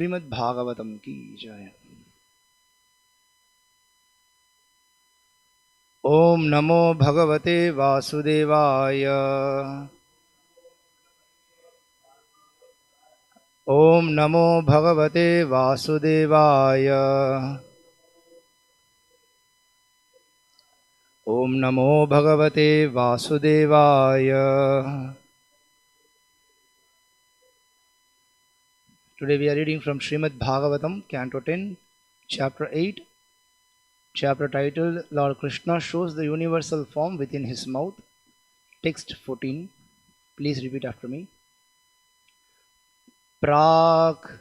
श्रीमद् भागवतम की जय। ओम नमो भगवते वासुदेवाय। ओम नमो भगवते वासुदेवाय। ओम नमो भगवते वासुदेवाय। Today we are reading from Srimad Bhagavatam, Canto 10, Chapter 8, chapter titled Lord Krishna shows the universal form within his mouth. Text 14. Please repeat after me. Prak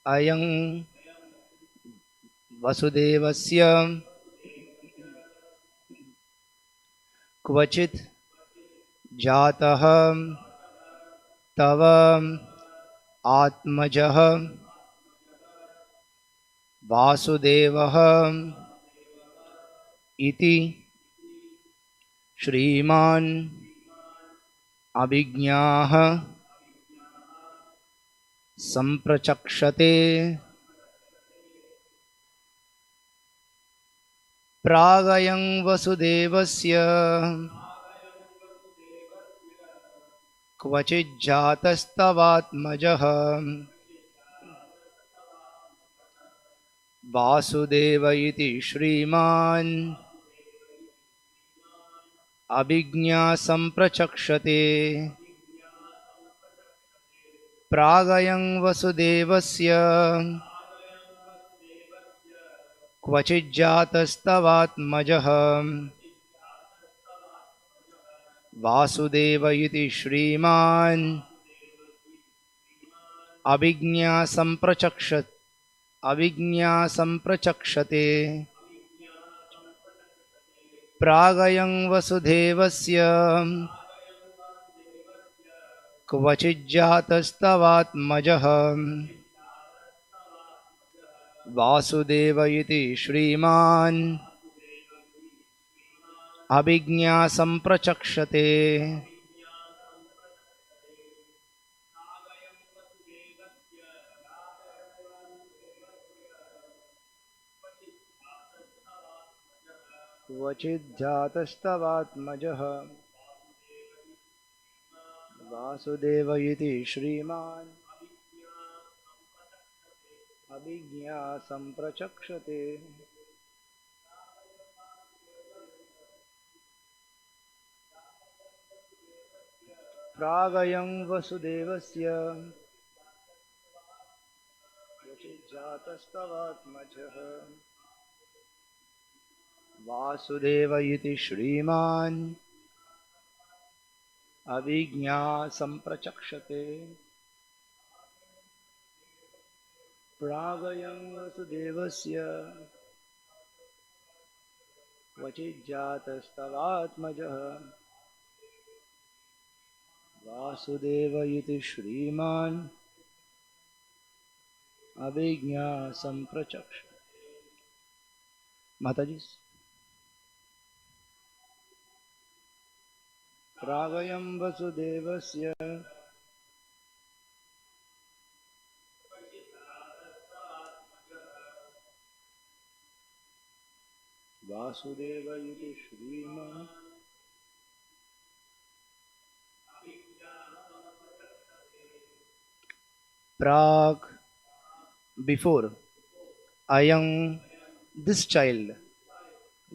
ayang vasudevasya kvachit jatah tava atmajah vasudevah iti Shriman abhignah samprachakshate pragayang vasudevasya kvachijjatastavatmajah vasudeva iti Shriman abhignā samprachakshate pragayang vasudevasya kvachijjatastavatmajah vasudeva iti Shriman abhignā samprachakshate pragayang vasudevasya kvachijjatastavatmajah vasudeva iti Shriman abhignā samprachakshate kvachijjatastavatmajah vasudeva iti Shriman abhignā samprachakshate pragayang vasudevasya kvachijjatastavatmajah vasudeva iti Shriman abhignā samprachakshate pragayang vasudevasya kvachijjatastavatmajah vasudeva iti Shriman abhignā samprachakshate. Mataji. Pragayam vasudevasya vasudeva iti Shriman Prag, before, ayam, this child,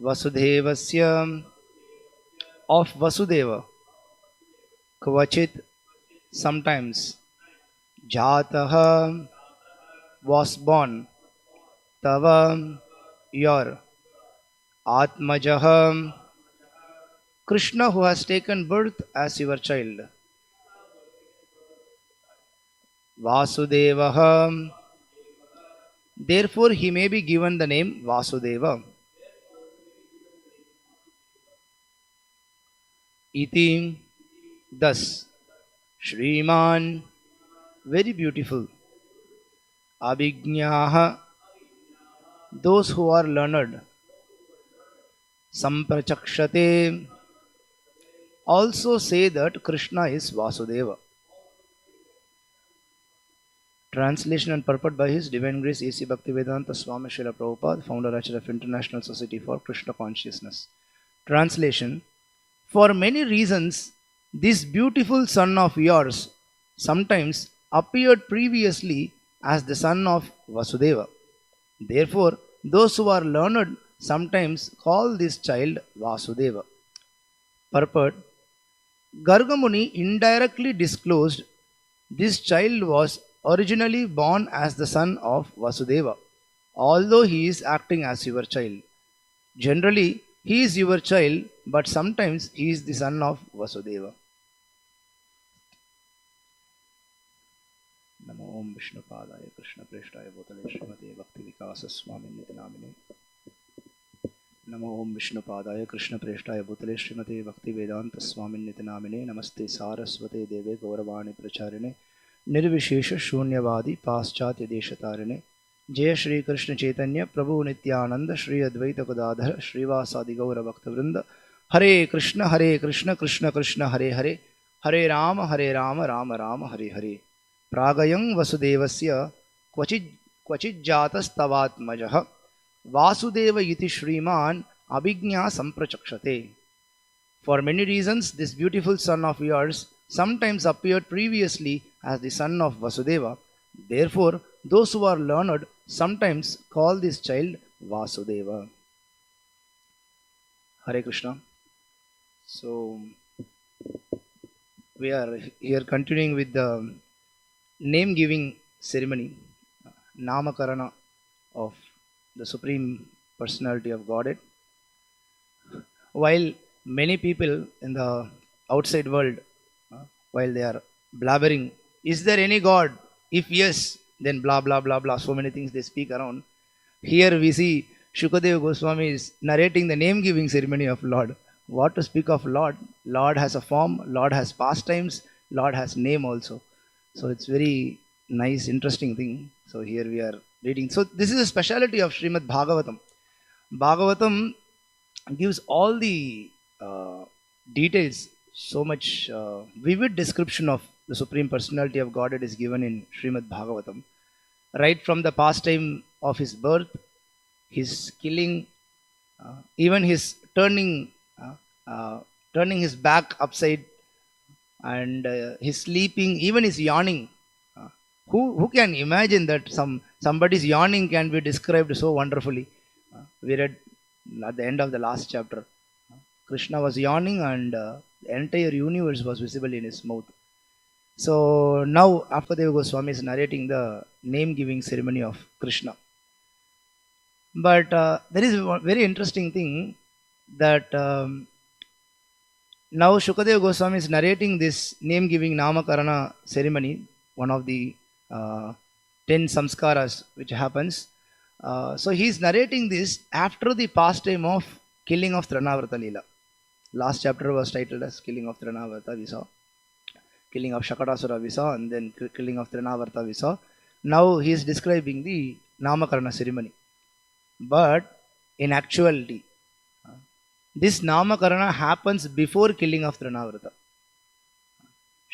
vasudevasya, of Vasudeva, kvachit, sometimes, jataha, was born, tava, your, atmajah, Krishna, who has taken birth as your child, Vasudevah, therefore he may be given the name Vasudeva. Iti, thus, Shriman, very beautiful, Abhignyaha, those who are learned, Samprachakshate, also say that Krishna is Vasudeva. Translation and purport by His Divine Grace A.C. Bhaktivedanta Swami Srila Prabhupada, founder Archer of International Society for Kṛṣṇa Consciousness. Translation: for many reasons, this beautiful son of yours sometimes appeared previously as the son of Vasudeva. Therefore, those who are learned sometimes call this child Vasudeva. Purport: Gargamuni indirectly disclosed this child was originally born as the son of Vasudeva, although he is acting as your child. Generally, he is your child, but sometimes he is the son of Vasudeva. Namo Om Vishnu Padaya Krishna Preshtaya Bhutale Srimate Bhakti Vikasa Swami Nitinamine. Namo Om Vishnu Padaya Krishna Preshtaya Bhutale Srimate Bhakti Vedanta Swami Nitinamine. Namaste Saraswate Deve Gauravani Pracharine Nirvishesha Shunyavadi Paschatya Deshatarine. Jaya Shri Krishna Chaitanya Prabhu Nityananda Shri Advaita Gadadhara Shrivasadi Gaura Bhakta Vrinda. Hare Krishna Krishna Krishna Hare Hare Hare Rama Rama Rama Hare Hare. Pragayam Vasudevasya Kvachid Jatas Tavatmajah Vasudeva iti Shriman Abhignya Samprachakshate. For many reasons, this beautiful son of yours sometimes appeared previously as the son of Vasudeva. Therefore, those who are learned sometimes call this child Vasudeva. Hare Krishna. So, we are here continuing with the name giving ceremony, Namakarana of the Supreme Personality of Godhead. While many people in the outside world, while they are blabbering, is there any God? If yes, then blah blah blah blah, so many things they speak around. Here we see Shukadeva Goswami is narrating the name giving ceremony of Lord. What to speak of Lord? Lord has a form, Lord has pastimes, Lord has name also. So it's very nice, interesting thing. So here we are reading. So this is a speciality of Srimad Bhagavatam. Bhagavatam gives all the details, so much vivid description of the Supreme Personality of Godhead is given in Srimad Bhagavatam. Right from the pastime of his birth, his killing, even his turning his back upside, and his sleeping, even his yawning. Who can imagine that somebody's yawning can be described so wonderfully? We read at the end of the last chapter, Krishna was yawning and the entire universe was visible in his mouth. So now Akadeva Goswami is narrating the name giving ceremony of Krishna. But there is a very interesting thing that now Shukadeva Goswami is narrating this name giving Namakarana ceremony, one of the 10 samskaras which happens. So he is narrating this after the pastime of killing of Trinavarta Leela. Last chapter was titled as killing of Trinavarta, we saw. Killing of Shakatasura we saw, and then killing of Trinavarta we saw. Now he is describing the Namakarana ceremony. But in actuality, this Namakarana happens before killing of Trinavarta.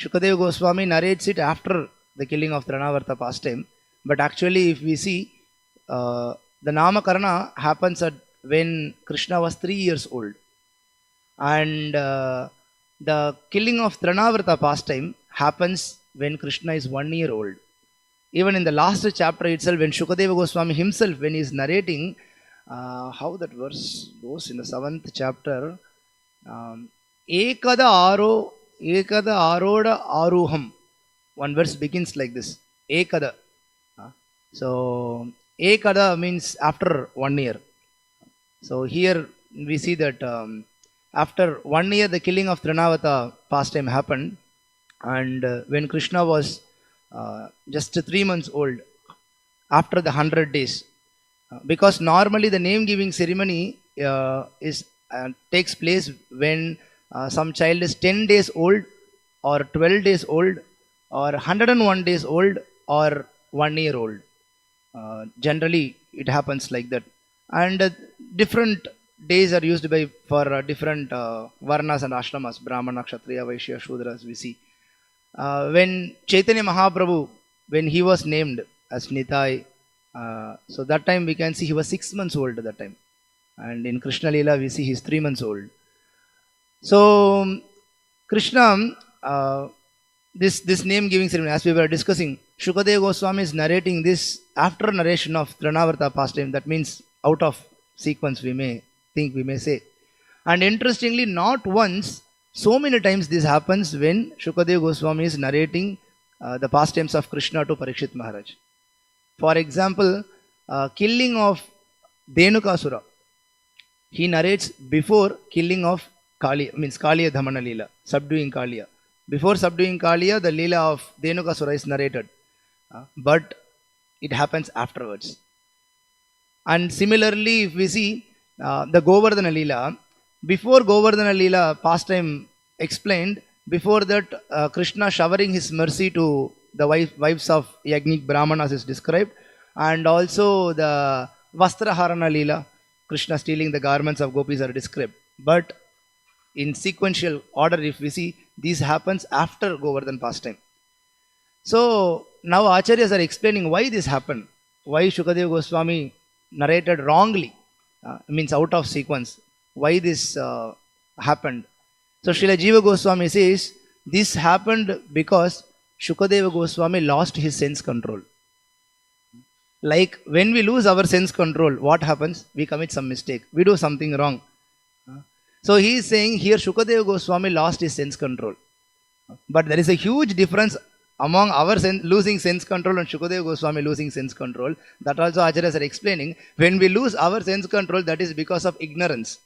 Shukadeva Goswami narrates it after the killing of Trinavarta pastime. But actually, if we see, the Namakarana happens when Krishna was 3 years old. And the killing of Trinavarta pastime happens when Krishna is 1 year old. Even in the last chapter itself, when Shukadeva Goswami himself, when he is narrating, how that verse goes in the 7th chapter, Ekada Aroda Aruham. One verse begins like this, Ekada. So, Ekada means after 1 year. So, here we see that after 1 year, the killing of Trinavarta pastime happened. And when Krishna was just 3 months old, after the 100 days, because normally the name giving ceremony takes place when some child is 10 days old or 12 days old or 101 days old or 1 year old. Generally it happens like that, and different days are used for different varnas and ashramas, Brahmana, Kshatriya, Vaishya, Shudras we see. When Chaitanya Mahaprabhu when he was named as Nitai, so that time we can see he was 6 months old at that time. And in Krishna Leela, we see he's 3 months old. So, Krishna, this name giving ceremony, as we were discussing, Shukadeva Goswami is narrating this after narration of Trinavarta pastime. That means out of sequence, we may think, we may say. And interestingly, not once, so many times this happens when Shukadeva Goswami is narrating the pastimes of Krishna to Parikshit Maharaj. For example, killing of Dhenukasura, he narrates before killing of Kaliya, means Kaliya Dhamana Leela, subduing Kaliya. Before subduing Kaliya, the Leela of Dhenukasura is narrated, but it happens afterwards. And similarly, if we see the Govardhana Leela, before Govardhana Leela pastime explained, before that Krishna showering his mercy to the wives of Yagnik Brahmanas is described, and also the Vastraharana Leela, Krishna stealing the garments of gopis are described. But in sequential order, if we see, this happens after Govardhan pastime. So now Acharyas are explaining why this happened, why Shukadeva Goswami narrated wrongly, means out of sequence, why this happened. So Srila Jiva Goswami says, this happened because Shukadeva Goswami lost his sense control. Like when we lose our sense control, what happens? We commit some mistake. We do something wrong. So he is saying here Shukadeva Goswami lost his sense control. But there is a huge difference among our losing sense control and Shukadeva Goswami losing sense control. That also Acharyas are explaining. When we lose our sense control, that is because of ignorance.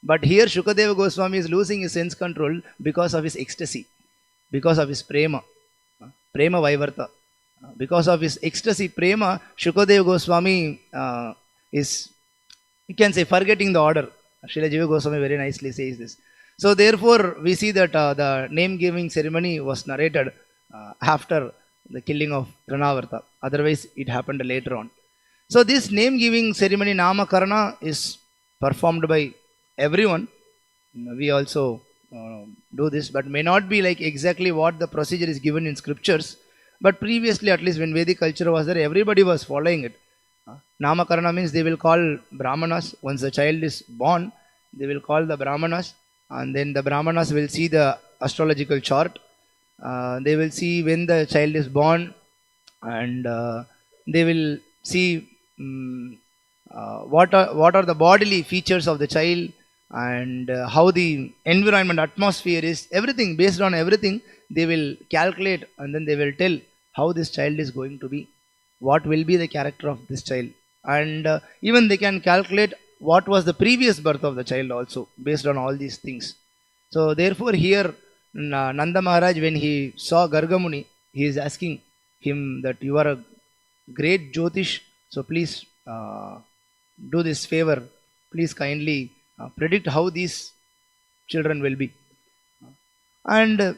But here Shukadeva Goswami is losing his sense control because of his ecstasy, because of his prema, prema vaivarta. Because of his ecstasy, prema, Shukadeva Goswami is, you can say, forgetting the order. Srila Jiva Goswami very nicely says this. So therefore, we see that the name-giving ceremony was narrated after the killing of Trinavarta. Otherwise, it happened later on. So this name-giving ceremony, Namakarana, is performed by everyone. We also do this, but may not be like exactly what the procedure is given in scriptures. But previously, at least when Vedic culture was there, everybody was following it. Namakarana means they will call Brahmanas. Once the child is born, they will call the Brahmanas, and then the Brahmanas will see the astrological chart. They will see when the child is born, and they will see what are the bodily features of the child, and how the environment, atmosphere is. Everything, based on everything, they will calculate, and then they will tell how this child is going to be, what will be the character of this child. And even they can calculate what was the previous birth of the child also, based on all these things. So therefore here Nanda Maharaj, when he saw Gargamuni, he is asking him that you are a great Jyotish, so please do this favor, please kindly predict how these children will be. And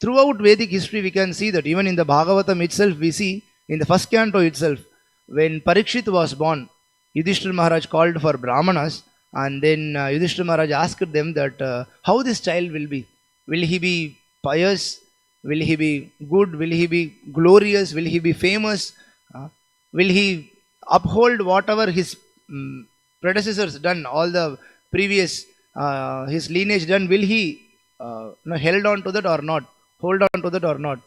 throughout Vedic history, we can see that even in the Bhagavatam itself, we see in the first canto itself, when Parikshit was born, Yudhishthira Maharaj called for Brahmanas, and then Yudhishthira Maharaj asked them that how this child will be. Will he be pious? Will he be good? Will he be glorious? Will he be famous? Will he uphold whatever his predecessors done, all the previous his lineage done? Will he held on to that or not? Hold on to that or not?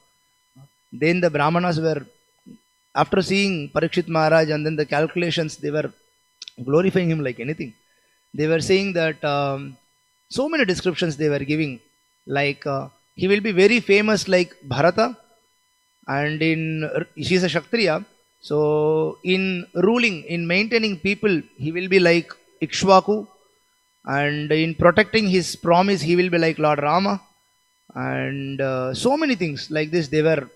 Then the Brahmanas were, after seeing Parikshit Maharaj and then the calculations, they were glorifying him like anything. They were saying that so many descriptions they were giving, like he will be very famous like Bharata, and she is a Kshatriya, so in ruling, in maintaining people, he will be like Ikshvaku, and in protecting his promise, he will be like Lord Rama, and so many things like this, they were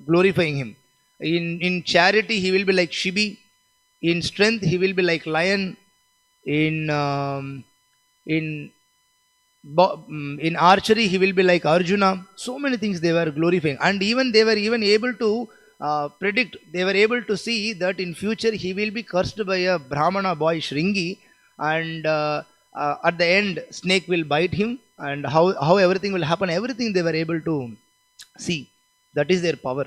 glorifying him. In charity, he will be like Shibi. In strength, he will be like lion. In archery, he will be like Arjuna. So many things they were glorifying, and even they were even able to predict. They were able to see that in future he will be cursed by a Brahmana boy Shringi, and at the end, snake will bite him, and how everything will happen. Everything they were able to see. That is their power.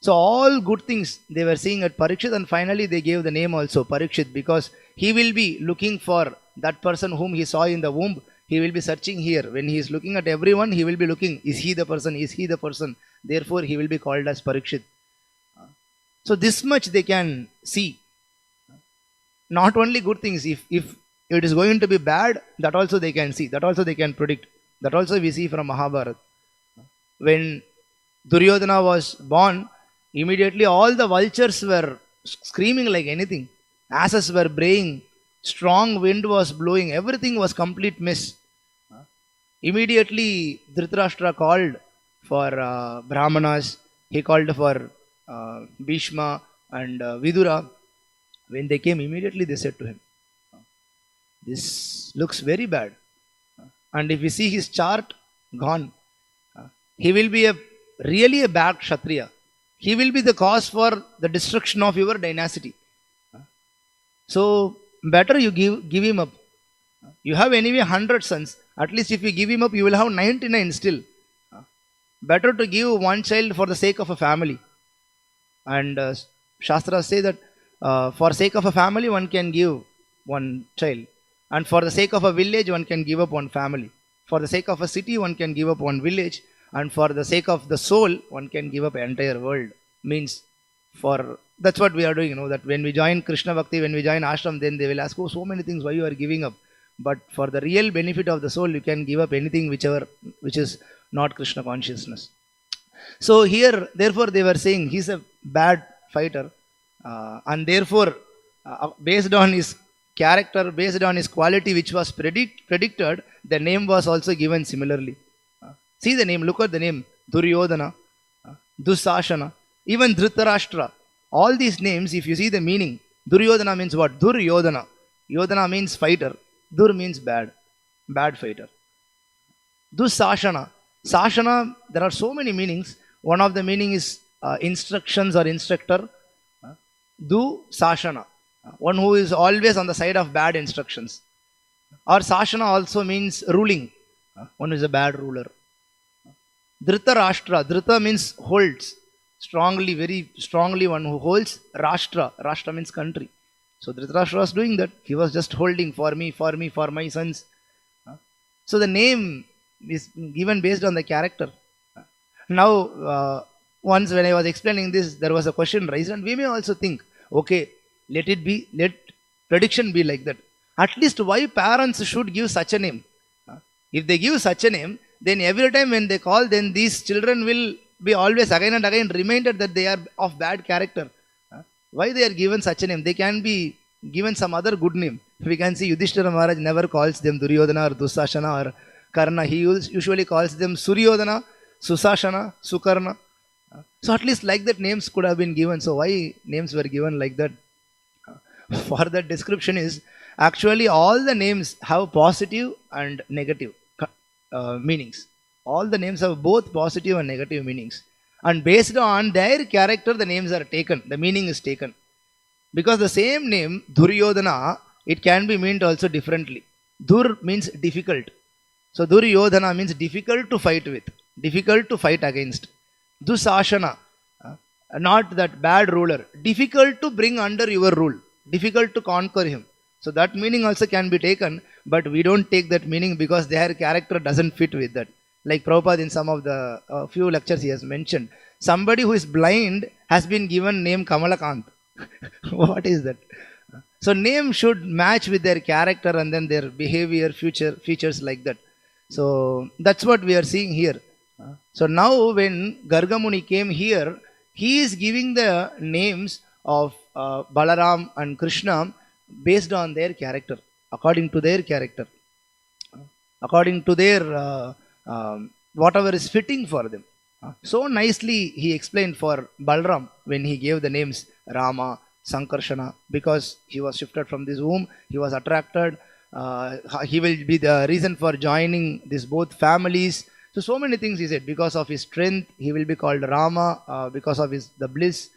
So all good things they were seeing at Parikshit, and finally they gave the name also Parikshit, because he will be looking for that person whom he saw in the womb. He will be searching here. When he is looking at everyone, he will be looking, is he the person? Is he the person? Therefore, he will be called as Parikshit. So this much they can see. Not only good things, if it is going to be bad, that also they can see. That also they can predict. That also we see from Mahabharata. When Duryodhana was born, immediately all the vultures were screaming like anything. Asses were braying. Strong wind was blowing. Everything was complete mess. Immediately Dhritarashtra called for Brahmanas. He called for Bhishma and Vidura. When they came, immediately they said to him, this looks very bad. And if you see his chart, gone. He will be really a bad Kshatriya. He will be the cause for the destruction of your dynasty. So better you give him up. You have anyway 100 sons. At least if you give him up, you will have 99 still. Better to give one child for the sake of a family. And Shastras say that for sake of a family, one can give one child. And for the sake of a village, one can give up one family. For the sake of a city, one can give up one village. And for the sake of the soul, one can give up entire world. Means that's what we are doing, that when we join Krishna Bhakti, when we join ashram, then they will ask, oh, so many things, why you are giving up? But for the real benefit of the soul, you can give up anything which is not Krishna consciousness. So here, therefore, they were saying he's a bad fighter, and therefore, based on his character, based on his quality, which was predicted, the name was also given similarly. See the name, look at the name, Duryodhana, Dusashana, even Dhritarashtra. All these names, if you see the meaning, Duryodhana means what? Duryodhana. Yodhana means fighter. Dur means bad fighter. Dusashana. Sashana, there are so many meanings. One of the meaning is instructions or instructor. Sashana. One who is always on the side of bad instructions. Or Sashana also means ruling. One who is a bad ruler. Dhritarashtra. Dhrita means holds. Strongly, very strongly one who holds. Rashtra. Rashtra means country. So Dhritarashtra was doing that. He was just holding for my sons. So the name is given based on the character. Now, once when I was explaining this, there was a question raised, and we may also think, okay, let prediction be like that. At least why parents should give such a name? If they give such a name, then every time when they call, then these children will be always again and again reminded that they are of bad character. Why they are given such a name? They can be given some other good name. We can see Yudhishthira Maharaj never calls them Duryodhana or Dusashana or Karna. He usually calls them Suryodhana, Susashana, Sukarna. So at least like that names could have been given. So why names were given like that? For that description is, actually all the names have positive and negative meanings. All the names have both positive and negative meanings. And based on their character, the names are taken. The meaning is taken. Because the same name, Duryodhana, it can be meant also differently. Dur means difficult. So Duryodhana means difficult to fight with. Difficult to fight against. Dusashana, not that bad ruler. Difficult to bring under your rule. Difficult to conquer him. So that meaning also can be taken, but we don't take that meaning because their character doesn't fit with that. Like Prabhupada in some of the few lectures he has mentioned. Somebody who is blind has been given name Kamalakant. What is that? So name should match with their character and then their behavior, features like that. So that's what we are seeing here. So now when Gargamuni came here, he is giving the names of Balaram and Kṛṣṇa based on their character, according to their character, according to their whatever is fitting for them. So nicely he explained for Balaram when he gave the names Rama, Sankarshana, because he was shifted from this womb, he was attracted, he will be the reason for joining these both families. So many things he said. Because of his strength, he will be called Rama. Because of the bliss,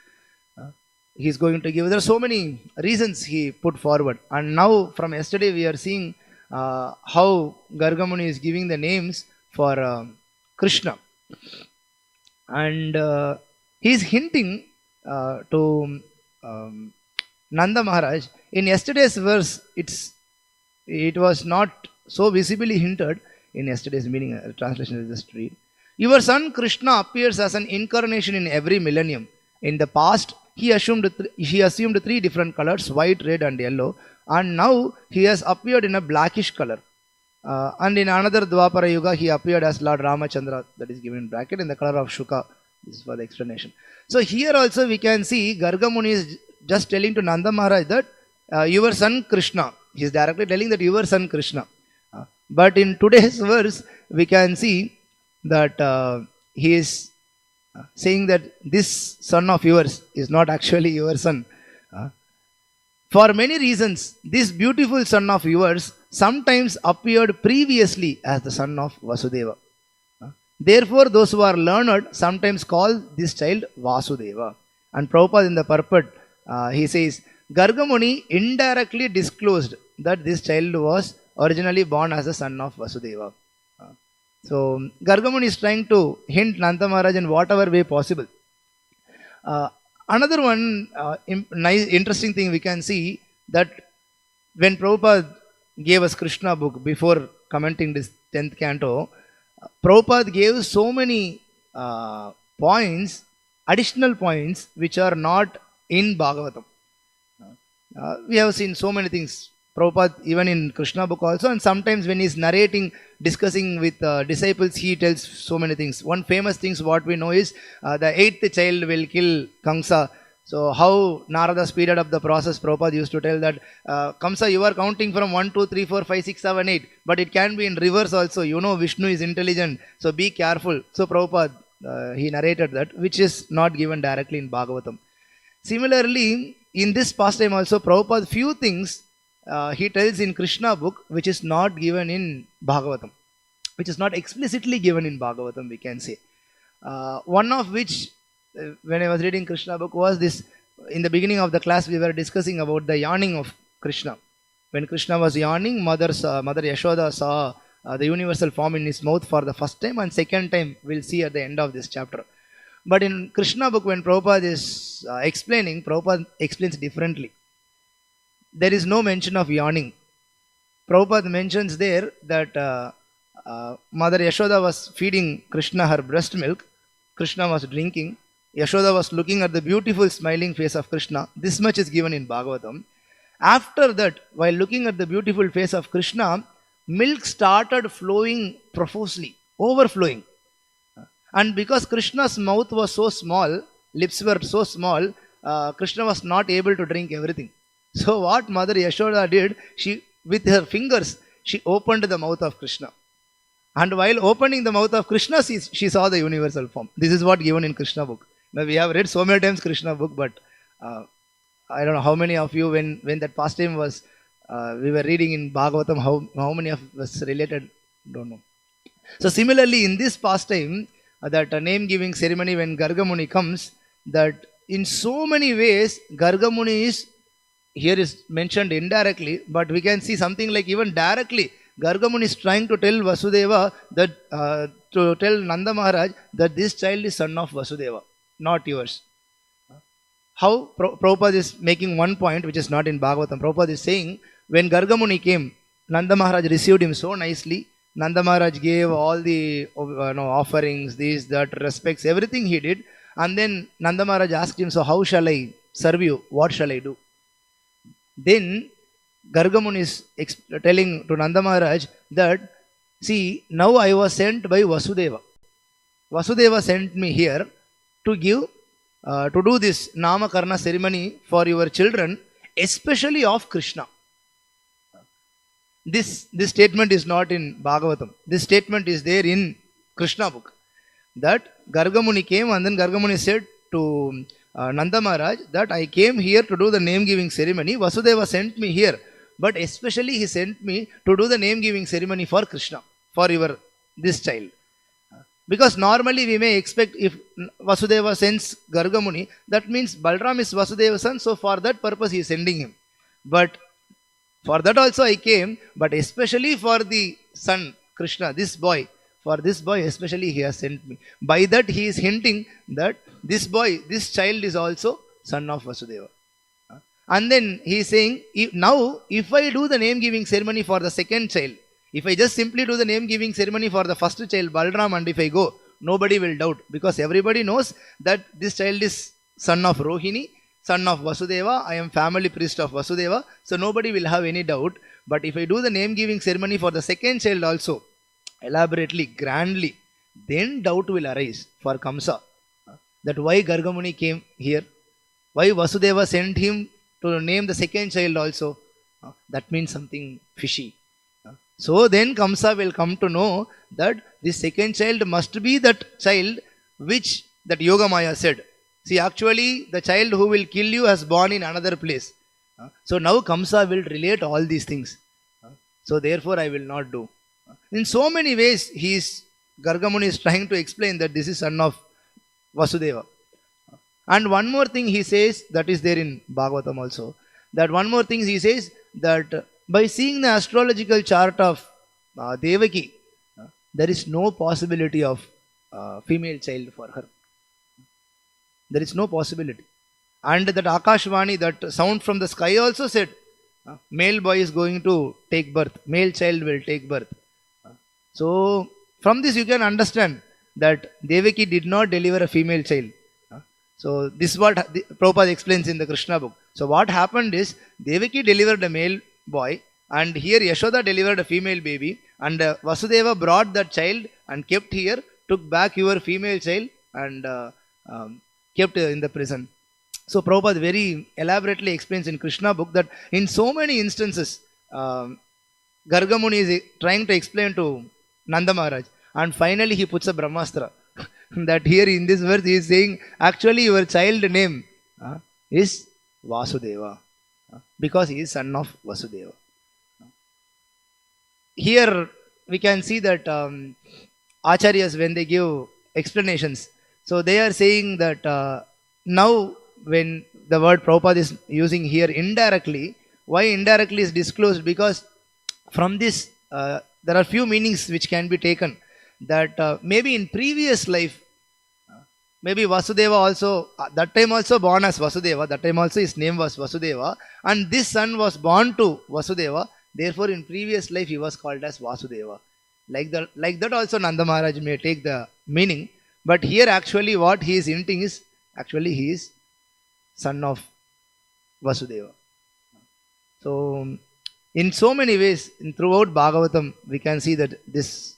he is going to give. There are so many reasons he put forward. And now from yesterday we are seeing how Gargamuni is giving the names for Kṛṣṇa. And He is hinting to um, Nanda Maharaj. In yesterday's verse, it was not so visibly hinted in yesterday's meaning. Translation is just read. Your son Krishna appears as an incarnation in every millennium. In the past, he assumed three different colors: white, red, and yellow. And now he has appeared in a blackish color. And in another Dwapara Yuga, he appeared as Lord Ramachandra, that is given in bracket, in the color of Shuka. This is for the explanation. So here also we can see Garga Muni is just telling to Nanda Maharaj that your son Krishna. He is directly telling that your son Krishna. But in today's verse, we can see that he is saying that this son of yours is not actually your son. For many reasons, this beautiful son of yours sometimes appeared previously as the son of Vasudeva. Therefore, those who are learned sometimes call this child Vasudeva. And Prabhupada in the purport, he says, Garga Muni indirectly disclosed that this child was originally born as the son of Vasudeva. So, Garga Muni is trying to hint Nanda Maharaj in whatever way possible. Another one nice, interesting thing we can see that when Prabhupada gave us Kṛṣṇa book before commenting this 10th canto, Prabhupada gave so many points, additional points, which are not in Bhagavatam. We have seen so many things. Prabhupada, even in Kṛṣṇa book also, and sometimes when he is narrating, discussing with disciples, he tells so many things. One famous thing what we know is the 8th child will kill Kṛṣṇa. So how Narada speeded up the process, Prabhupada used to tell that, Kṛṣṇa, you are counting from 1, 2, 3, 4, 5, 6, 7, 8. But it can be in reverse also. You know Vishnu is intelligent. So be careful. So Prabhupada, he narrated that, which is not given directly in Bhagavatam. Similarly, in this pastime also, Prabhupada, few things he tells in Kṛṣṇa book, which is not given in Bhagavatam. Which is not explicitly given in Bhagavatam, we can say. One of which, when I was reading Kṛṣṇa book, was this. In the beginning of the class, we were discussing about the yawning of Kṛṣṇa. When Kṛṣṇa was yawning, Mother Yashoda saw the universal form in his mouth for the first time, and second time we'll see at the end of this chapter. But in Kṛṣṇa book, when Prabhupada is explaining, Prabhupada explains differently. There is no mention of yawning. Prabhupada mentions there that Mother Yashoda was feeding Kṛṣṇa her breast milk. Kṛṣṇa was drinking. Yashoda was looking at the beautiful smiling face of Kṛṣṇa. This much is given in Bhagavatam. After that, while looking at the beautiful face of Kṛṣṇa, milk started flowing profusely, overflowing. And because Kṛṣṇa's mouth was so small, lips were so small, Kṛṣṇa was not able to drink everything. So what Mother Yashoda did, she, with her fingers, she opened the mouth of Kṛṣṇa. And while opening the mouth of Kṛṣṇa, she saw the universal form. This is what given in Kṛṣṇa book. Now we have read so many times Kṛṣṇa book, but I don't know how many of you, when that pastime was, we were reading in Bhagavatam, how many of us related, don't know. So similarly, in this pastime, that name-giving ceremony, when Garga Muni comes, that in so many ways, Garga Muni is, here is mentioned indirectly, but we can see something like even directly, Garga Muni is trying to tell Vasudeva that, to tell Nanda Maharaj that this child is son of Vasudeva, not yours. How Prabhupada is making one point which is not in Bhagavatam. Prabhupada is saying, when Garga Muni came, Nanda Maharaj received him so nicely. Nanda Maharaj gave all the offerings, this, that, respects, everything he did. And then Nanda Maharaj asked him, so how shall I serve you? What shall I do? Then Garga Muni is telling to Nanda Maharaj that, see, now I was sent by Vasudeva. Vasudeva sent me here to give, to do this Namakarna ceremony for your children, especially of Kṛṣṇa. This statement is not in Bhagavatam. This statement is there in Kṛṣṇa book. That Garga Muni came, and then Garga Muni said to Nanda Maharaj that I came here to do the name-giving ceremony. Vasudeva sent me here, but especially he sent me to do the name-giving ceremony for Kṛṣṇa, for this child. Because normally we may expect, if Vasudeva sends Garga Muni, that means Balram is Vasudeva's son, so for that purpose he is sending him. But for that also I came, but especially for the son Kṛṣṇa, this boy, for this boy especially he has sent me. By that he is hinting that this boy, this child is also son of Vasudeva. And then he is saying, now if I do the name giving ceremony for the second child, if I just simply do the name giving ceremony for the first child, Balram, and if I go, nobody will doubt, because everybody knows that this child is son of Rohini, son of Vasudeva. I am family priest of Vasudeva, so nobody will have any doubt. But if I do the name giving ceremony for the second child also, elaborately, grandly, then doubt will arise for Kamsa, that why Gargamuni came here, why Vasudeva sent him to name the second child also. That means something fishy. So then Kamsa will come to know that this second child must be that child which that Yogamaya said. See, actually the child who will kill you has born in another place. So now Kamsa will relate all these things. So therefore I will not do. In so many ways Gargamuni is trying to explain that this is son of Vasudeva. And one more thing he says, that is there in Bhagavatam also, that one more thing he says, that by seeing the astrological chart of Devaki, there is no possibility of female child for her. There is no possibility. And that Akashvani, that sound from the sky also said, male boy is going to take birth, male child will take birth. So from this you can understand that Devaki did not deliver a female child. So this is what Prabhupada explains in the Kṛṣṇa book. So what happened is, Devaki delivered a male boy, and here Yashoda delivered a female baby, and Vasudeva brought that child and kept here, took back your female child and kept in the prison. So Prabhupada very elaborately explains in Kṛṣṇa book that in so many instances, Gargamuni is trying to explain to Nanda Maharaj, and finally he puts a Brahmastra. That here in this verse he is saying, actually your child name is Vasudeva, because he is son of Vasudeva. Here we can see that Acharyas, when they give explanations, so they are saying that now when the word Prabhupada is using here indirectly, why indirectly is disclosed? Because from this there are few meanings which can be taken, that maybe in previous life, maybe Vasudeva also, that time also born as Vasudeva, that time also his name was Vasudeva, and this son was born to Vasudeva, therefore in previous life he was called as Vasudeva. Like that also Nanda Maharaj may take the meaning, but here actually what he is hinting is, actually he is son of Vasudeva. So in so many ways, throughout Bhagavatam, we can see that this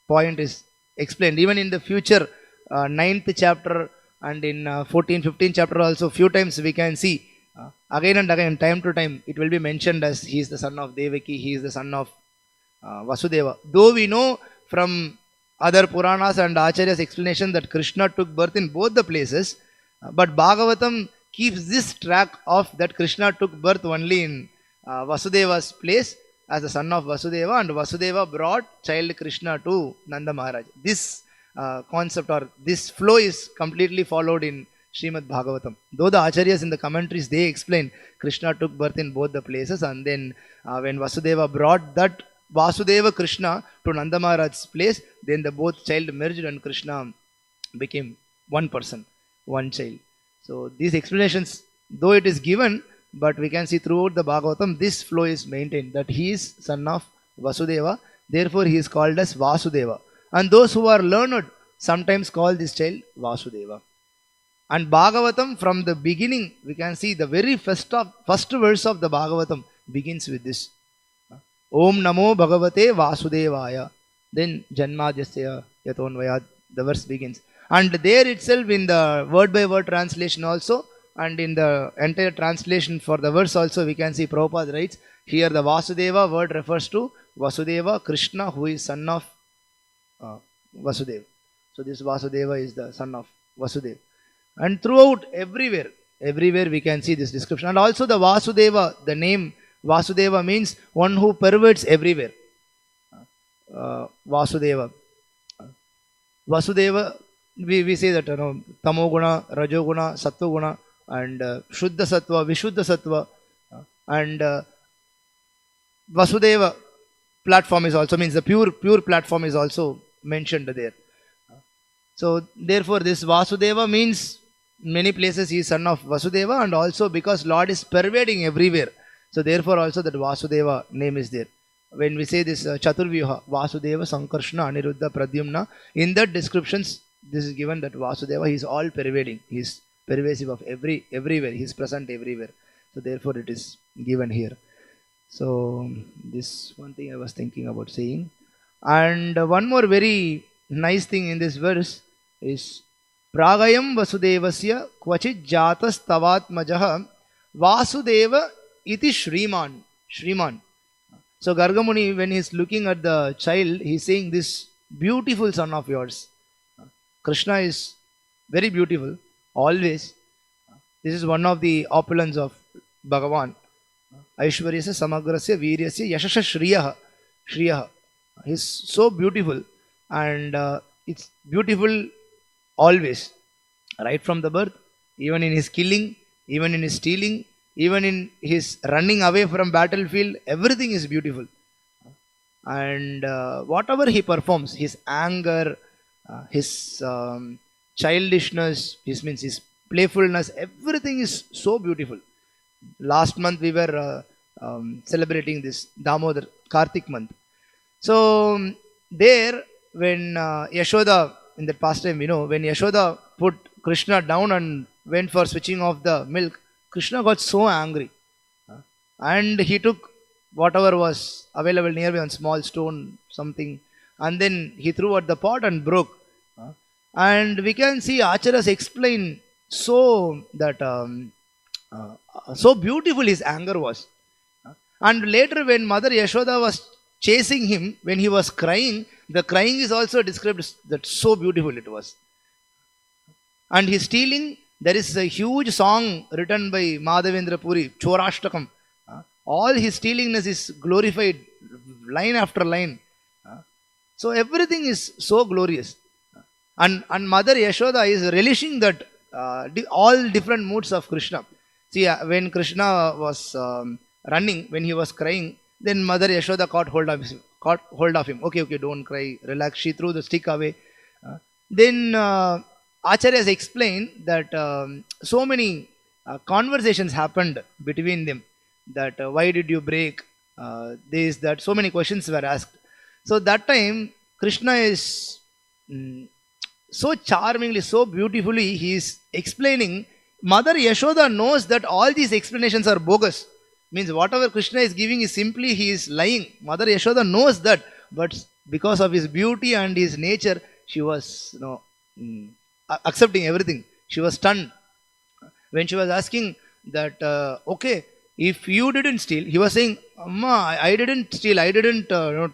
point is explained. Even in the future, 9th chapter and in 14, 15 chapter also, few times we can see, again and again, time to time, it will be mentioned as he is the son of Devaki, he is the son of Vasudeva. Though we know from other Puranas and Acharyas explanation that Kṛṣṇa took birth in both the places, but Bhagavatam keeps this track of that Kṛṣṇa took birth only in Vasudeva's place as the son of Vasudeva, and Vasudeva brought child Kṛṣṇa to Nanda Maharaj. This concept or this flow is completely followed in Srimad Bhagavatam. Though the Acharyas in the commentaries, they explain Kṛṣṇa took birth in both the places, and then when Vasudeva brought that Vasudeva Kṛṣṇa to Nanda Maharaj's place, then the both child merged and Kṛṣṇa became one person, one child. So these explanations, though it is given, but we can see throughout the Bhagavatam, this flow is maintained, that he is son of Vasudeva, therefore he is called as Vasudeva. And those who are learned sometimes call this child Vasudeva. And Bhagavatam, from the beginning, we can see the very first verse of the Bhagavatam begins with this. Om Namo Bhagavate Vasudevaya. Then Janmadhyasya Yatonvayad, the verse begins. And there itself, in the word by word translation also, and in the entire translation for the verse also, we can see Prabhupada writes, here the Vasudeva word refers to Vasudeva Kṛṣṇa, who is son of Vasudeva. So this Vasudeva is the son of Vasudeva. And throughout, everywhere we can see this description. And also the Vasudeva, the name Vasudeva means one who pervades everywhere. Vasudeva. Vasudeva, we say that Tamoguna, Rajoguna, Sattva and Shuddha Sattva, Vishuddha Sattva, and Vasudeva platform is also, means the pure platform is also mentioned there. So therefore this Vasudeva means many places he is son of Vasudeva, and also because Lord is pervading everywhere. So therefore also that Vasudeva name is there. When we say this Chaturvyuha, Vasudeva, Sankarshna, Aniruddha, Pradyumna, in that descriptions this is given that Vasudeva, he is all pervading. He is pervasive of everywhere. He is present everywhere. So therefore it is given here. So this one thing I was thinking about saying. And one more very nice thing in this verse is Pragayam Vasudevasya Kvachit Jatas Tavatmajaha Vasudeva iti Shriman. Shriman. So Gargamuni, when he is looking at the child, he is saying, this beautiful son of yours. Kṛṣṇa is very beautiful, always. This is one of the opulence of Bhagavan. Aishwaryasya Samagrasya Viryasya Yashasha Shriyaha. Shriyaha. He is so beautiful, and it's beautiful always. Right from the birth, even in his killing, even in his stealing, even in his running away from battlefield, everything is beautiful. And whatever he performs, his anger, his childishness, his playfulness, everything is so beautiful. Last month we were celebrating this Damodar Kartik month. So there, when Yashoda, in that pastime, when Yashoda put Kṛṣṇa down and went for switching off the milk, Kṛṣṇa got so angry, and he took whatever was available nearby, on small stone, something, and then he threw at the pot and broke. And we can see Acharyas explain so that so beautiful his anger was. And later when Mother Yashoda was chasing him, when he was crying, the crying is also described that so beautiful it was. And his stealing, there is a huge song written by Madhavendra Puri, Chorashtakam. All his stealingness is glorified, line after line. So everything is so glorious. And Mother Yashoda is relishing that all different moods of Kṛṣṇa. See, when Kṛṣṇa was running, when he was crying, then Mother Yashoda caught hold of him. Okay, don't cry, relax. She threw the stick away. Then Acharyas explained that so many conversations happened between them. That why did you break this, that, so many questions were asked. So that time Kṛṣṇa is so charmingly, so beautifully, he is explaining. Mother Yashoda knows that all these explanations are bogus. Means whatever Kṛṣṇa is giving is simply he is lying. Mother Yashoda knows that, but because of his beauty and his nature, she was accepting everything. She was stunned when she was asking that okay, if you didn't steal, he was saying, Amma, I didn't steal, I didn't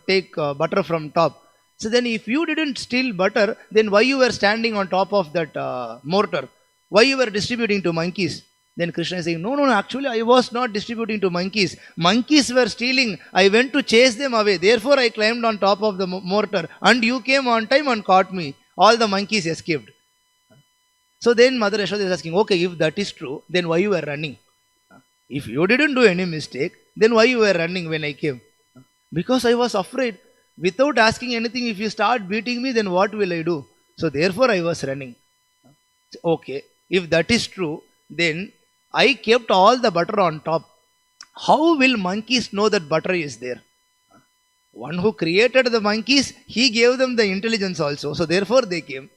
take butter from top. So then if you didn't steal butter, then why you were standing on top of that mortar? Why you were distributing to monkeys? Then Kṛṣṇa is saying, no, actually I was not distributing to monkeys. Monkeys were stealing. I went to chase them away. Therefore I climbed on top of the mortar, and you came on time and caught me. All the monkeys escaped. So then Mother Yashoda is asking, okay, if that is true, then why you were running? If you didn't do any mistake, then why you were running when I came? Because I was afraid. Without asking anything, if you start beating me, then what will I do? So therefore I was running. Okay, if that is true, then I kept all the butter on top. How will monkeys know that butter is there? One who created the monkeys, he gave them the intelligence also. So therefore they came.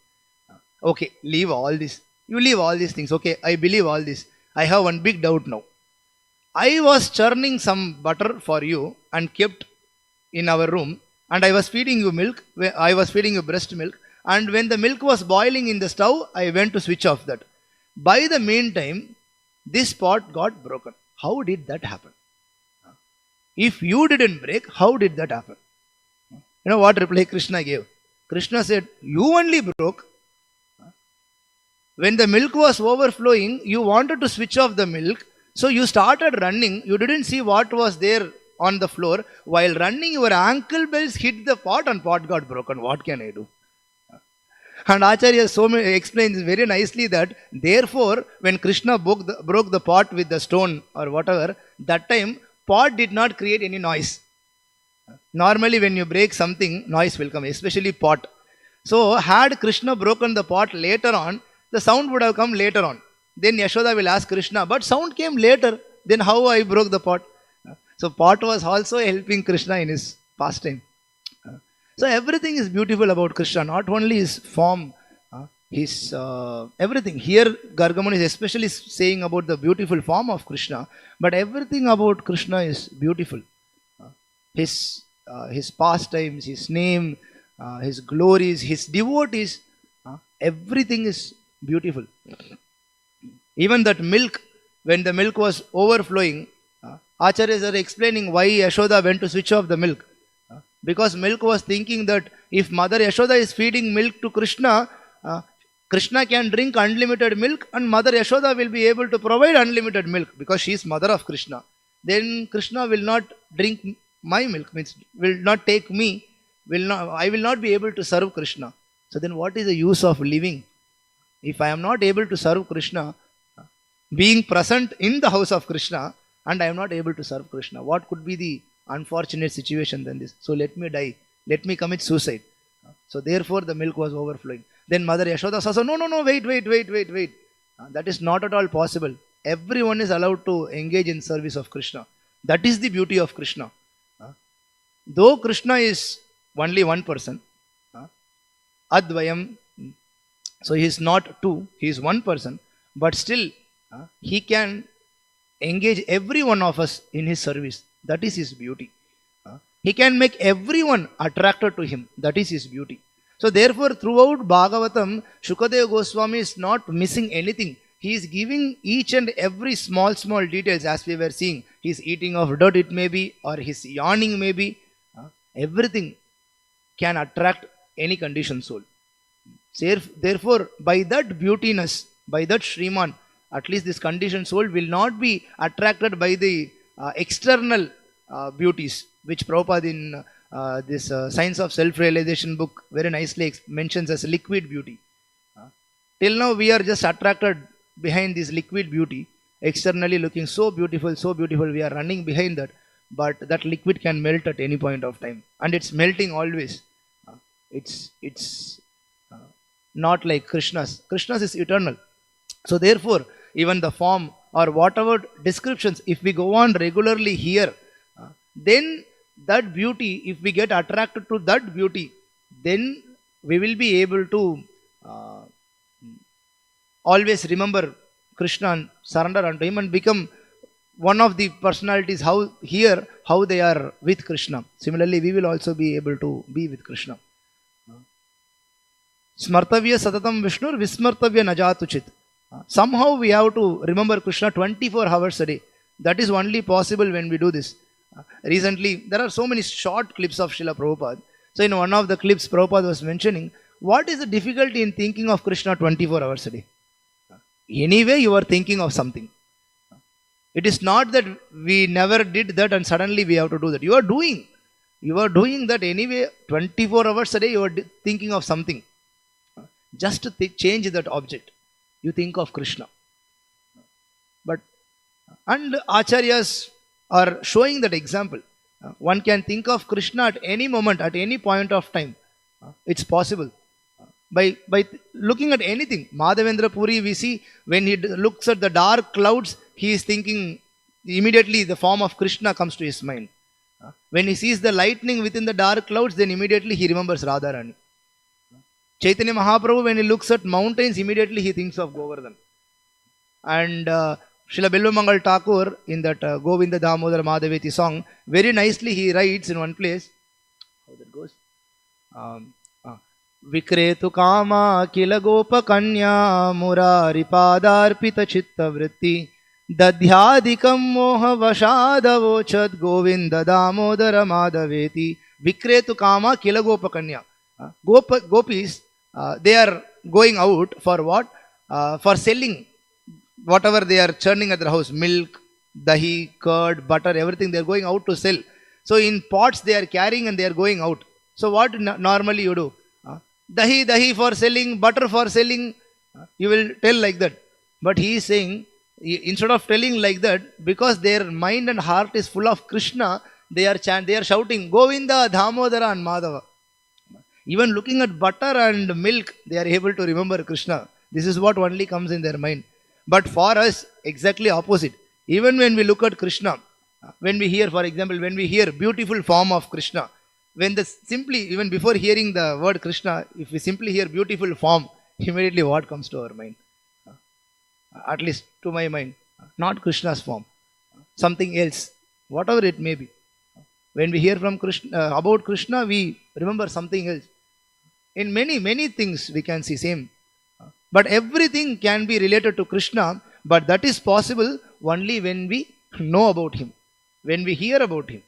Okay, leave all this. You leave all these things. Okay, I believe all this. I have one big doubt now. I was churning some butter for you and kept in our room, and I was feeding you milk. I was feeding you breast milk, and when the milk was boiling in the stove, I went to switch off that. By the meantime, this pot got broken. How did that happen? If you didn't break, how did that happen? You know what reply Kṛṣṇa gave? Kṛṣṇa said, you only broke. When the milk was overflowing, you wanted to switch off the milk. So you started running. You didn't see what was there on the floor. While running, your ankle bells hit the pot and pot got broken. What can I do? And Acharya explains very nicely that therefore, when Kṛṣṇa broke the pot with the stone or whatever, that time pot did not create any noise. Normally when you break something, noise will come, especially pot. So had Krishna broken the pot later on, the sound would have come later on. Then Yashoda will ask Krishna, but sound came later. Then how I broke the pot? So pot was also helping Krishna in his pastime. So everything is beautiful about Krishna, not only his form, his everything. Here Gargamuni is especially saying about the beautiful form of Krishna, but everything about Krishna is beautiful. His pastimes, his name, his glories, his devotees, everything is beautiful. Even that milk, when the milk was overflowing, Acharyas are explaining why Yashoda went to switch off the milk. Because milk was thinking that if Mother Yashoda is feeding milk to Krishna, Krishna can drink unlimited milk and Mother Yashoda will be able to provide unlimited milk because she is mother of Krishna. Then Krishna will not drink my milk, means will not take me, I will not be able to serve Krishna. So then what is the use of living? If I am not able to serve Krishna, being present in the house of Krishna, and I am not able to serve Krishna, what could be the unfortunate situation than this? So let me die. Let me commit suicide. So therefore the milk was overflowing. Then Mother Yashoda says, no, wait. That is not at all possible. Everyone is allowed to engage in service of Krishna. That is the beauty of Krishna. Though Krishna is only one person, Advayam, so he is not two, he is one person, but still he can engage every one of us in his service. That is his beauty. He can make everyone attracted to him. That is his beauty. So therefore, throughout Bhagavatam, Shukadeva Goswami is not missing anything. He is giving each and every small details, as we were seeing. His eating of dirt it may be, or his yawning may be. Everything can attract any conditioned soul. Therefore, by that beautiness, by that Sriman, at least this conditioned soul will not be attracted by the external beauties, which Prabhupada in this Science of Self-Realization book very nicely mentions as liquid beauty. Till now we are just attracted behind this liquid beauty, externally looking so beautiful, we are running behind that, but that liquid can melt at any point of time, and it's melting always. It's not like Krishna's. Krishna's is eternal. So therefore, even the form or whatever descriptions, if we go on regularly here, then that beauty, if we get attracted to that beauty, then we will be able to always remember Krishna and surrender unto him and become one of the personalities how they are with Krishna. Similarly, we will also be able to be with Krishna. Smartavya satatam Vishnur vismartavya najatuchit. Somehow we have to remember Krishna 24 hours a day. That is only possible when we do this. Recently, there are so many short clips of Srila Prabhupada. So in one of the clips, Prabhupada was mentioning, what is the difficulty in thinking of Krishna 24 hours a day? Anyway, you are thinking of something. It is not that we never did that and suddenly we have to do that. You are doing that anyway. 24 hours a day, you are thinking of something. Just to change that object, you think of Krishna. And Acharyas are showing that example. One can think of Krishna at any moment, at any point of time. It's possible. By looking at anything. Madhavendra Puri, we see when he looks at the dark clouds, he is thinking immediately the form of Krishna comes to his mind. When he sees the lightning within the dark clouds, then immediately he remembers Radharani. Chaitanya Mahaprabhu, when he looks at mountains, immediately he thinks of Govardhan. And Srila Bilvamangal Thakur, in that Govinda Damodar Madhaveti song, very nicely he writes in one place, how that goes? Vikretu kama kila gopa kanya murari padarpita chitta vritti dadhyadikam moha vashadavochad Govinda Damodara Madhaveti. Vikretu kama kila gopa kanya. Gopis, they are going out for what? For selling whatever they are churning at their house, milk, dahi, curd, butter, everything they are going out to sell. So in pots they are carrying and they are going out. So what normally you do? Dahi for selling, butter for selling, you will tell like that. But he is saying, instead of telling like that, because their mind and heart is full of Krishna, they are shouting, Govinda, Damodara and Madhava. Even looking at butter and milk, they are able to remember Krishna. This is what only comes in their mind. But for us, exactly opposite. Even when we look at Krishna, when we hear, for example, when we hear beautiful form of Krishna, when the simply, even before hearing the word Krishna, if we simply hear beautiful form, immediately what comes to our mind? At least to my mind, not Krishna's form, something else, whatever it may be. When we hear from Krishna, about Krishna, we remember something else. In many things we can see same. But everything can be related to Krishna, but that is possible only when we know about him, when we hear about him.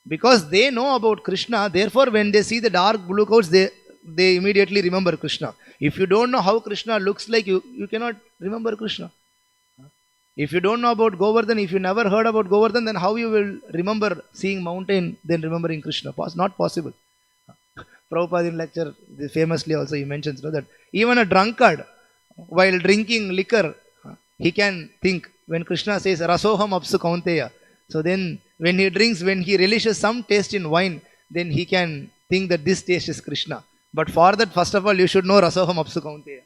Because they know about Krishna, therefore when they see the dark blue clouds, they immediately remember Krishna. If you don't know how Krishna looks like, you cannot remember Krishna. If you don't know about Govardhan, if you never heard about Govardhan, then how you will remember seeing mountain, then remembering Krishna? Not possible. Prabhupada in lecture, famously also he mentions that even a drunkard, while drinking liquor, he can think, when Krishna says, Rasoham apsu kaunteya. So then when he drinks, when he relishes some taste in wine, then he can think that this taste is Krishna. But for that, first of all, you should know Rasoham apsu kaunteya.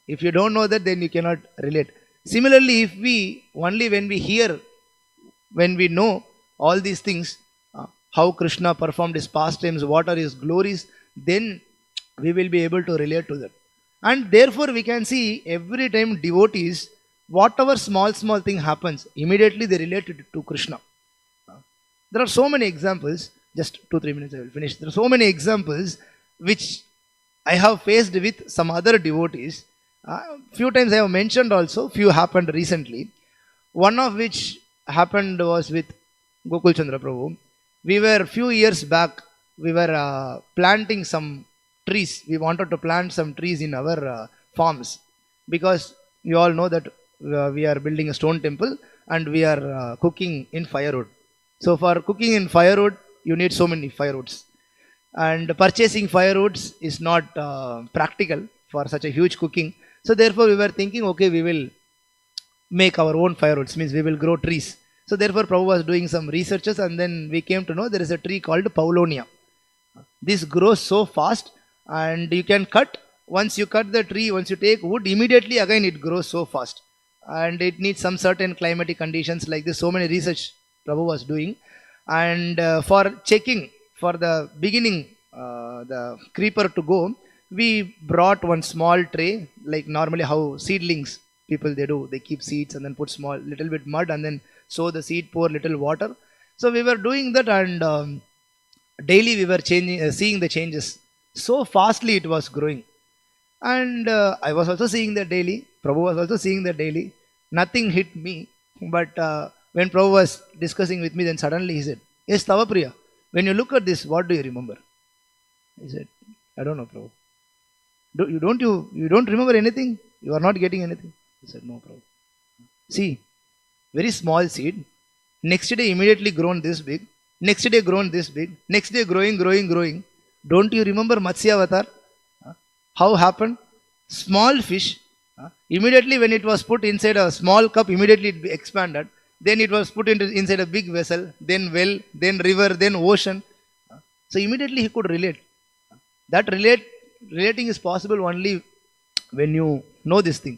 If you don't know that, then you cannot relate. Similarly, if we, only when we hear, when we know all these things, how Krishna performed his pastimes, what are his glories, then we will be able to relate to that. And therefore we can see every time devotees, whatever small thing happens, immediately they relate it to Krishna. There are so many examples, just 2-3 minutes I will finish. There are so many examples which I have faced with some other devotees. Few times I have mentioned also, few happened recently. One of which happened was with Gokul Chandra Prabhu. We were few years back, we were planting some trees. We wanted to plant some trees in our farms, because you all know that we are building a stone temple and we are cooking in firewood. So for cooking in firewood, you need so many firewoods. And purchasing firewoods is not practical for such a huge cooking. So therefore we were thinking, okay, we will make our own firewoods, means we will grow trees. So therefore Prabhu was doing some researches, and then we came to know there is a tree called Paulonia. This grows so fast, and you can cut, once you cut the tree, once you take wood, immediately again it grows so fast. And it needs some certain climatic conditions like this. So many research Prabhu was doing. And for checking, for the beginning, the creeper to go, we brought one small tray, like normally how seedlings people they do, they keep seeds and then put small little bit mud and then sow the seed, pour little water. So we were doing that, and daily we were seeing the changes. So fastly it was growing. And I was also seeing that daily. Prabhu was also seeing that daily. Nothing hit me. But when Prabhu was discussing with me, then suddenly he said, yes, Stava Priya, when you look at this, what do you remember? He said, I don't know, Prabhu. You don't remember anything? You are not getting anything? He said, no, Prabhu. See, very small seed. Next day immediately grown this big. Next day grown this big. Next day growing. Don't you remember Matsya Avatar? How happened? Small fish. Immediately when it was put inside a small cup, immediately it expanded. Then it was put inside a big vessel. Then well, then river, then ocean. So immediately he could relate. That relating is possible only when you know this thing.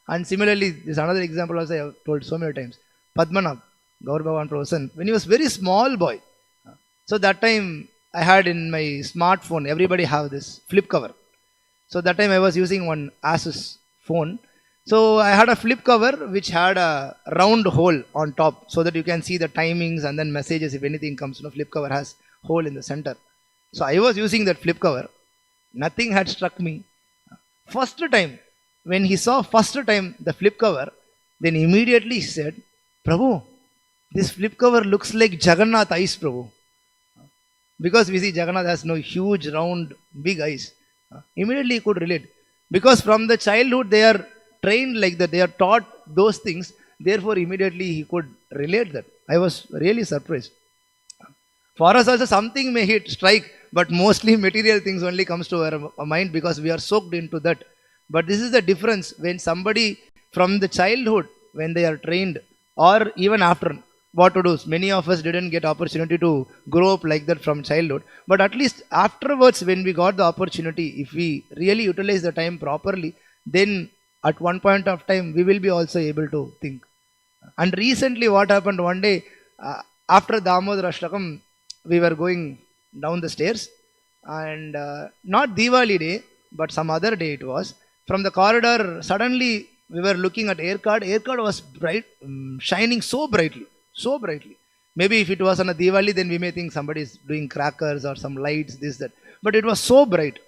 And similarly, this is another example also I have told so many times. Padmanabh, Gaur Bhavan Prabhu's son, when he was very small boy. So that time I had in my smartphone, everybody have this flip cover. So that time I was using one Asus phone. So I had a flip cover which had a round hole on top, so that you can see the timings and then messages if anything comes. Flip cover has hole in the center. So I was using that flip cover. Nothing had struck me. First time, when he saw the flip cover, then immediately he said, Prabhu, this flip cover looks like Jagannath eyes, Prabhu. Because we see Jagannath has no huge, round, big eyes. Immediately he could relate. Because from the childhood they are trained like that, they are taught those things. Therefore immediately he could relate that. I was really surprised. For us also something may strike, but mostly material things only comes to our mind because we are soaked into that. But this is the difference when somebody from the childhood, when they are trained, or even after, what to do. Many of us didn't get opportunity to grow up like that from childhood, but at least afterwards, when we got the opportunity, if we really utilize the time properly, then at one point of time we will be also able to think. And recently what happened one day, after Damodar Ashtakam, we were going down the stairs, and not Diwali day, but some other day it was. From the corridor, suddenly we were looking at air card. Air card was bright, shining so brightly, so brightly. Maybe if it was on a Diwali, then we may think somebody is doing crackers or some lights, this, that. But it was so bright.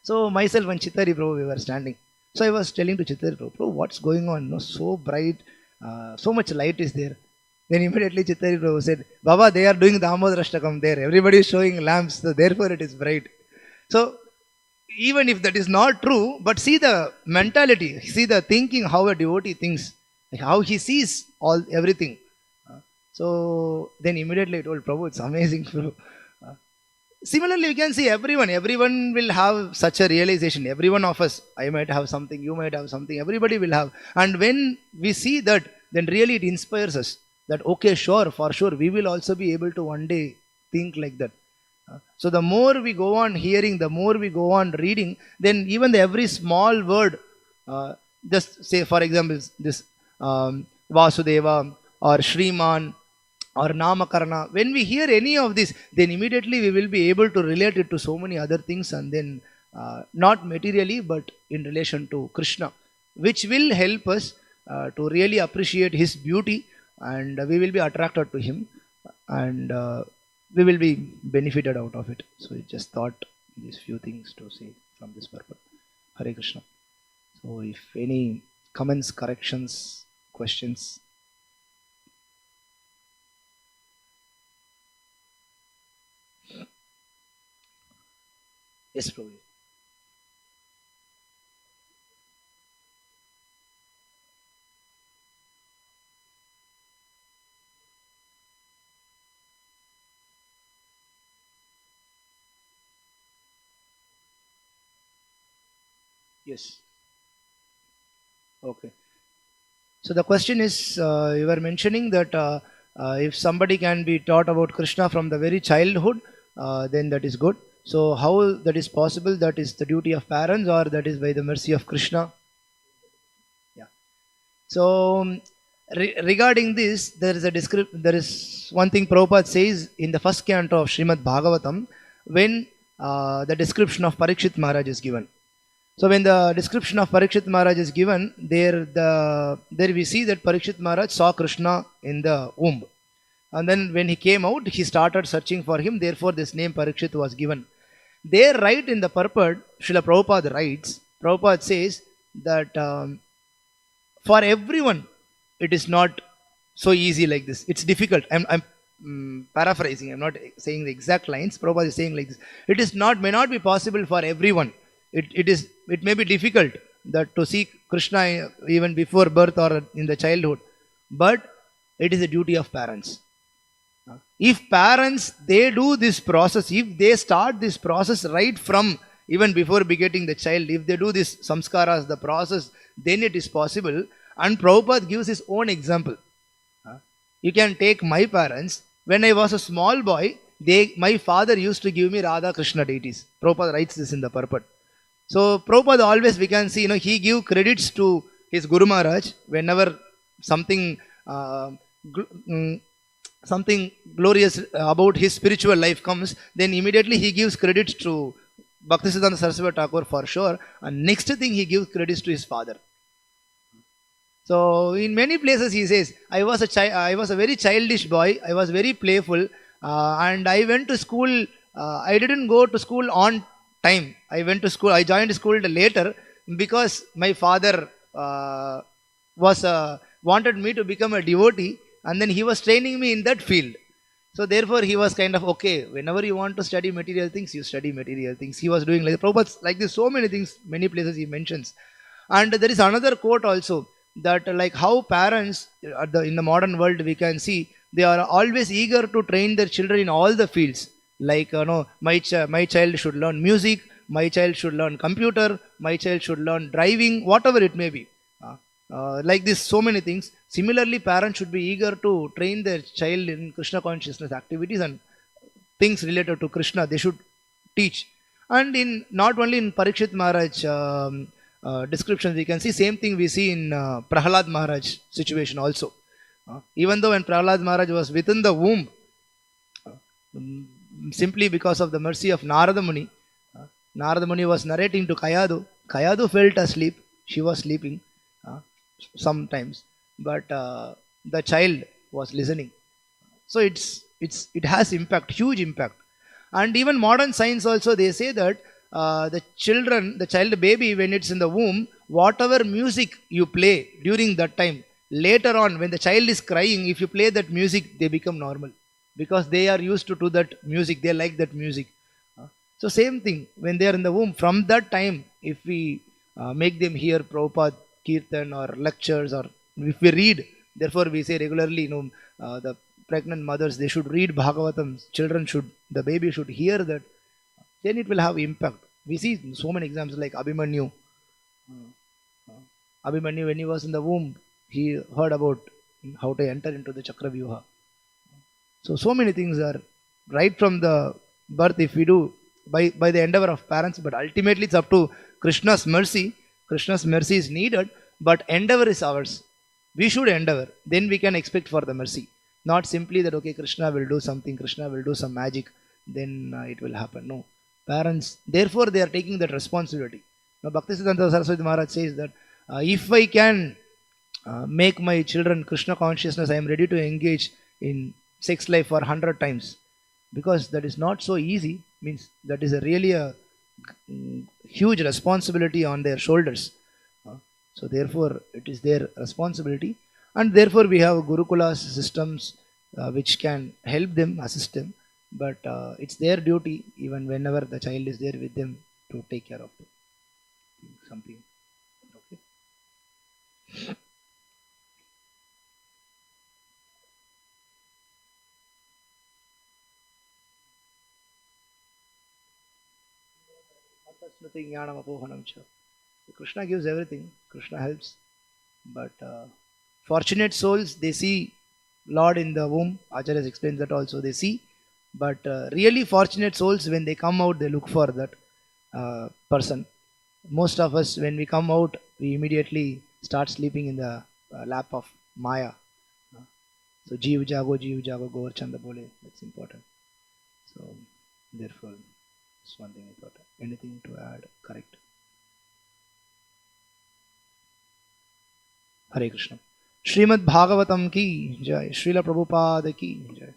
So myself and Chittari Prabhu, we were standing. So I was telling to Chittari Prabhu, what's going on? No, so bright, so much light is there. Then immediately Chittari Prabhu said, Baba, they are doing Damodar Ashtakam there. Everybody is showing lamps, so therefore it is bright. So even if that is not true, but see the mentality, see the thinking, how a devotee thinks, how he sees everything. So then immediately I told Prabhu, it's amazing, Prabhu. Similarly, we can see everyone will have such a realization. Every one of us, I might have something, you might have something, everybody will have. And when we see that, then really it inspires us that, okay, sure, for sure, we will also be able to one day think like that. So the more we go on hearing, the more we go on reading, then even every small word, just say for example this Vasudeva or Shriman or Namakarana, when we hear any of this, then immediately we will be able to relate it to so many other things, and then not materially but in relation to Krishna, which will help us to really appreciate his beauty, and we will be attracted to him, and we will be benefited out of it. So I just thought these few things to say from this purpose. Hare Krishna. So if any comments, corrections, questions. Yes, Prabhu. Yes. Okay. So the question is, you were mentioning that if somebody can be taught about Krishna from the very childhood, then that is good. So how that is possible? That is the duty of parents, or that is by the mercy of Krishna? Yeah. So regarding this, there is one thing Prabhupada says in the first canto of Srimad Bhagavatam, when the description of Parikshit Maharaj is given. So when the description of Parikshit Maharaj is given, there we see that Parikshit Maharaj saw Krishna in the womb. And then when he came out, he started searching for him. Therefore, this name Parikshit was given. There, right in the purport, Srila Prabhupada writes, Prabhupada says that for everyone, it is not so easy like this. It's difficult. I'm paraphrasing. I'm not saying the exact lines. Prabhupada is saying like this. It is may not be possible for everyone. It may be difficult that to seek Krishna even before birth or in the childhood, but it is a duty of parents. If parents, they do this process, if they start this process right from even before begetting the child, if they do this samskaras, the process, then it is possible. And Prabhupada gives his own example. You can take my parents. When I was a small boy, my father used to give me Radha Krishna deities. Prabhupada writes this in the purport. So Prabhupada always, we can see, he give credits to his Guru Maharaj whenever something something glorious about his spiritual life comes, then immediately he gives credits to Bhaktisiddhanta Saraswati Thakur for sure, and next thing he gives credits to his father. So in many places he says, I was a very childish boy, I was very playful, and I went to school, I didn't go to school on time. I went to school, I joined school later because my father wanted me to become a devotee, and then he was training me in that field. So therefore he was kind of, okay, whenever you want to study material things, you study material things. He was doing like Prabhupada, like this, so many things, many places he mentions. And there is another quote also, that like how parents in the modern world, we can see they are always eager to train their children in all the fields. Like, my child should learn music, my child should learn computer, my child should learn driving, whatever it may be. Like this, so many things. Similarly, parents should be eager to train their child in Krishna consciousness activities and things related to Krishna. They should teach. And in not only in Parikshit Maharaj descriptions, we can see same thing we see in Prahalad Maharaj situation also. Even though when Prahalad Maharaj was within the womb, mm, simply because of the mercy of Narada Muni, Narada Muni was narrating to Kayadu. Kayadu felt asleep. She was sleeping sometimes, but the child was listening. So it has impact, huge impact. And even modern science also, they say that the child baby, when it's in the womb, whatever music you play during that time, later on when the child is crying, if you play that music, they become normal, because they are used to that music, they like that music. So same thing when they are in the womb, from that time, if we make them hear Prabhupada kirtan or lectures, or if we read, therefore we say regularly, the pregnant mothers, they should read Bhagavatam, children should, the baby should hear that, then it will have impact. We see so many examples like Abhimanyu. Abhimanyu, when he was in the womb, he heard about how to enter into the Chakravyuha. So many things are right from the birth, if we do by the endeavor of parents, but ultimately it's up to Krishna's mercy. Krishna's mercy is needed, but endeavor is ours. We should endeavor, then we can expect for the mercy. Not simply that, okay, Krishna will do something, Krishna will do some magic, then it will happen. No. Parents, therefore, they are taking that responsibility. Now, Bhaktisiddhanta Saraswati Maharaj says that if I can make my children Krishna consciousness, I am ready to engage in sex life for 100 times. Because that is not so easy, means that is really a huge responsibility on their shoulders. So therefore, it is their responsibility. And therefore, we have Gurukula systems which can help them, assist them. But it's their duty, even whenever the child is there with them, to take care of them. Something. Okay. So Krishna gives everything. Krishna helps. But fortunate souls, they see Lord in the womb. Acharya explains that also, they see. But really fortunate souls, when they come out, they look for that person. Most of us, when we come out, we immediately start sleeping in the lap of Maya. So Jeev Jago, Gaur Chanda Bole. That's important. So therefore, it's one thing I thought. Anything to add? Correct. Hare Krishna. Srimad Bhagavatam ki jai. Srila Prabhupada ki jai.